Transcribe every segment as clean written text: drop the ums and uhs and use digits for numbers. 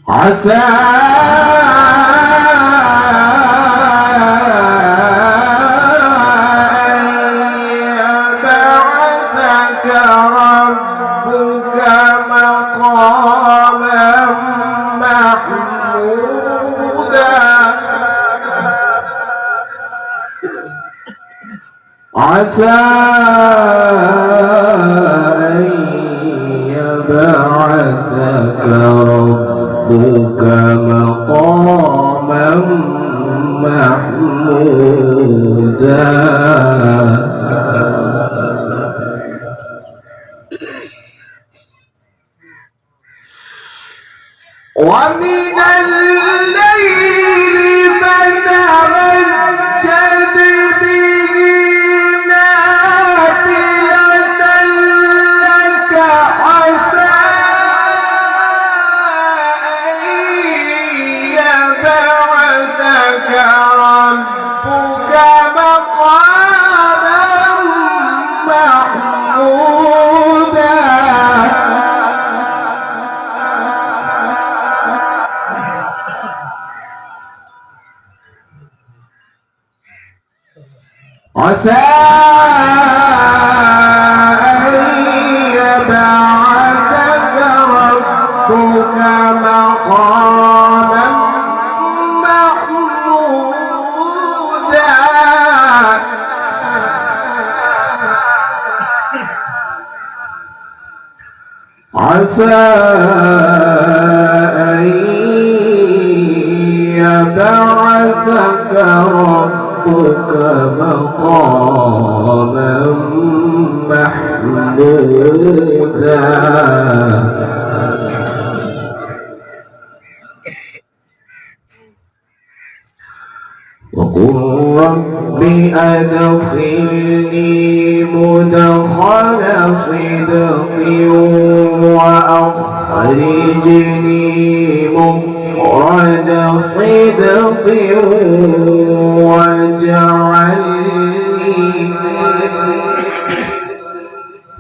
عسى عسى أن يبعثك ربك مقاما محمودا ومن الليل فتهجد به نافلة لك عسى أن يبعثك ربك مقاما محمودا عسى أن يبعثك ربك مقاما محمودا عسى أن يبعثك ربك مقاما محمودا وقل رب أدخلني مدخل صدق وأخرجني مخرج صدق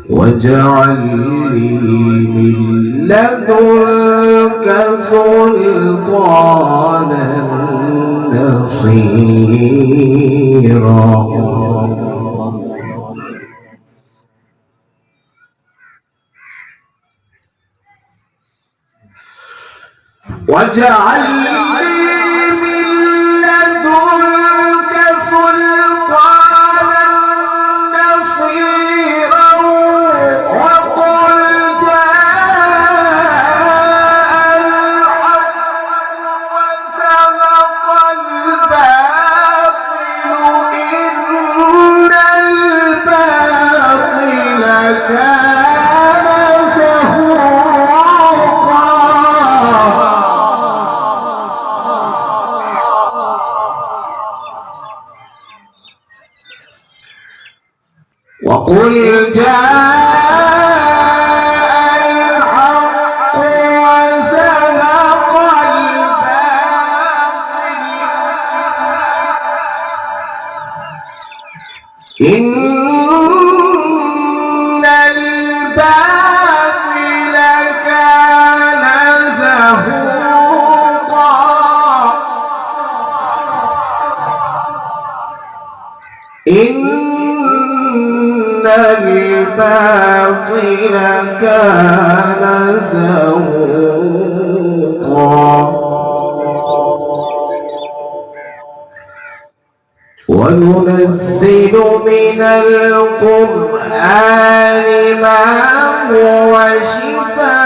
واجعل لي من لدنك سلطانا نصيرا واجعل لي من لدنك سلطانا نصيرا وقل جاء الحق وزهق الباطل إن الباطل كان زهوقا وقل جاء الحق وزهق الباطل إن الباطل كان زهوقا إن الباطل كان زهوقا وننزل من القرآن ما هو شفاء